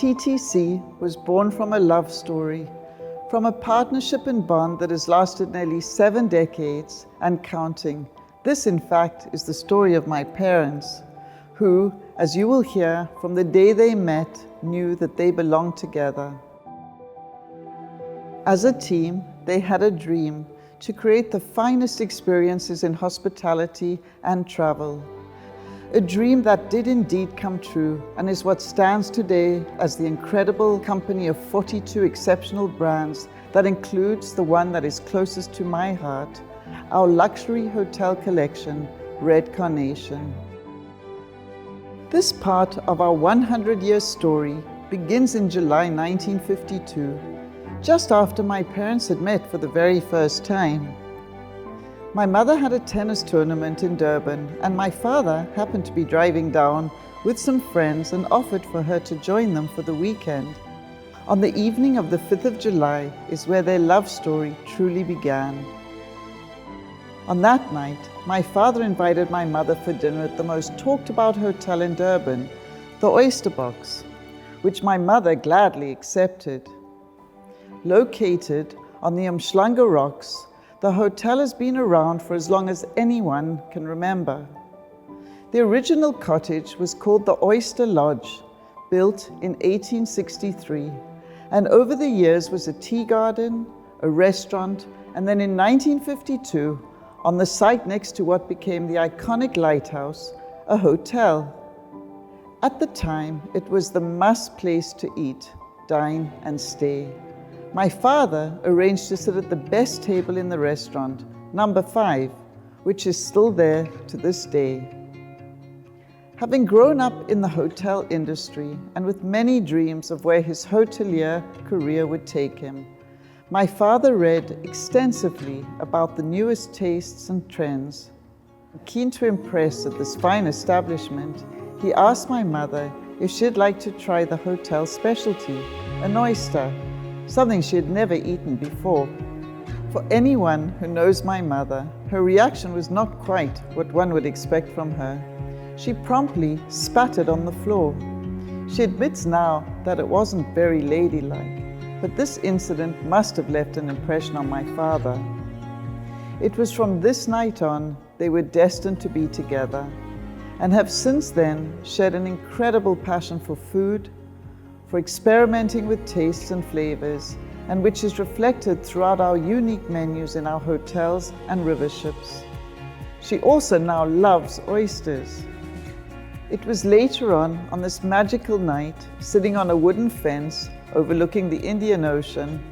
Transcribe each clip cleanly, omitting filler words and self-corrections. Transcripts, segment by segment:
TTC was born from a love story, from a partnership and bond that has lasted nearly 7 decades and counting. This, in fact, is the story of my parents, who, as you will hear, from the day they met, knew that they belonged together. As a team, they had a dream to create the finest experiences in hospitality and travel. A dream that did indeed come true and is what stands today as the incredible company of 42 exceptional brands that includes the one that is closest to my heart, our luxury hotel collection, Red Carnation. This part of our 100-year story begins in July 1952, just after my parents had met for the very first time. My mother had a tennis tournament in Durban, and my father happened to be driving down with some friends and offered for her to join them for the weekend. On the evening of the 5th of July is where their love story truly began. On that night, my father invited my mother for dinner at the most talked about hotel in Durban, the Oyster Box, which my mother gladly accepted. Located on the Umhlanga Rocks, the hotel has been around for as long as anyone can remember. The original cottage was called the Oyster Lodge, built in 1863, and over the years was a tea garden, a restaurant, and then in 1952, on the site next to what became the iconic lighthouse, a hotel. At the time, it was the must place to eat, dine, and stay. My father arranged to sit at the best table in the restaurant, number 5, which is still there to this day. Having grown up in the hotel industry and with many dreams of where his hotelier career would take him, my father read extensively about the newest tastes and trends. Keen to impress at this fine establishment, he asked my mother if she'd like to try the hotel specialty, an oyster, something she had never eaten before. For anyone who knows my mother, her reaction was not quite what one would expect from her. She promptly spat it on the floor. She admits now that it wasn't very ladylike, but this incident must have left an impression on my father. It was from this night on they were destined to be together, and have since then shared an incredible passion for food, for experimenting with tastes and flavors, and which is reflected throughout our unique menus in our hotels and river ships. She also now loves oysters. It was later on this magical night, sitting on a wooden fence overlooking the Indian Ocean,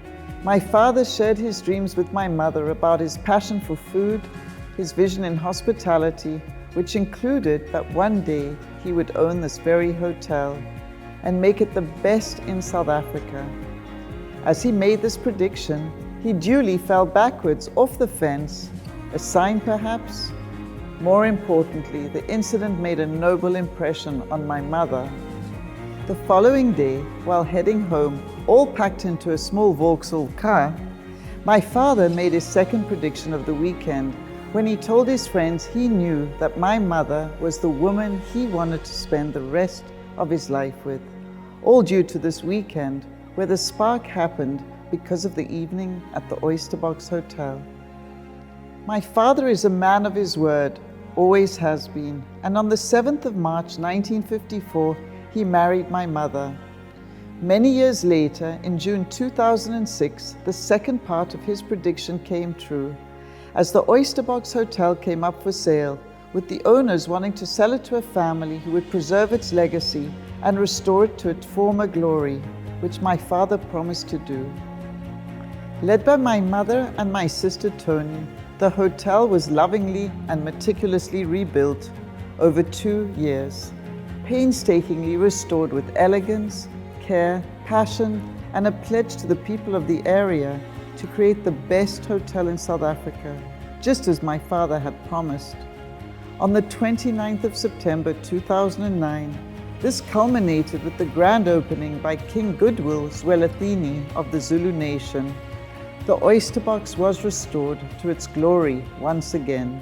my father shared his dreams with my mother about his passion for food, his vision in hospitality, which included that one day he would own this very hotel and make it the best in South Africa. As he made this prediction, he duly fell backwards off the fence, a sign perhaps? More importantly, the incident made a noble impression on my mother. The following day, while heading home, all packed into a small Vauxhall car, my father made his second prediction of the weekend when he told his friends he knew that my mother was the woman he wanted to spend the rest of his life with, all due to this weekend where the spark happened because of the evening at the Oyster Box Hotel. My father is a man of his word, always has been, and on the 7th of March 1954, he married my mother. Many years later, in June 2006, the second part of his prediction came true, as the Oyster Box Hotel came up for sale, with the owners wanting to sell it to a family who would preserve its legacy and restore it to its former glory, which my father promised to do. Led by my mother and my sister Tony, the hotel was lovingly and meticulously rebuilt over 2 years, painstakingly restored with elegance, care, passion, and a pledge to the people of the area to create the best hotel in South Africa, just as my father had promised. On the 29th of September 2009, this culminated with the grand opening by King Goodwill Zwelithini of the Zulu Nation. The Oyster Box was restored to its glory once again.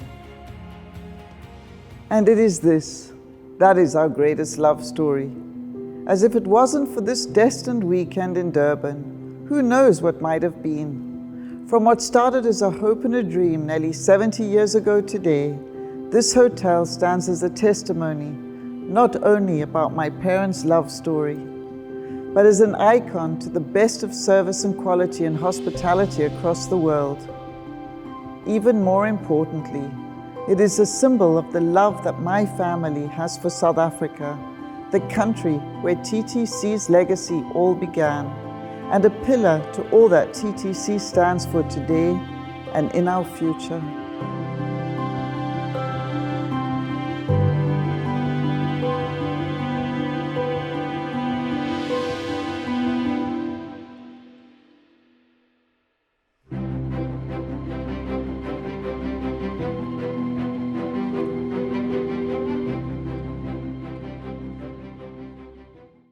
And it is this, that is our greatest love story. As if it wasn't for this destined weekend in Durban, who knows what might have been. From what started as a hope and a dream nearly 70 years ago today, this hotel stands as a testimony, not only about my parents' love story, but as an icon to the best of service and quality and hospitality across the world. Even more importantly, it is a symbol of the love that my family has for South Africa, the country where TTC's legacy all began, and a pillar to all that TTC stands for today and in our future.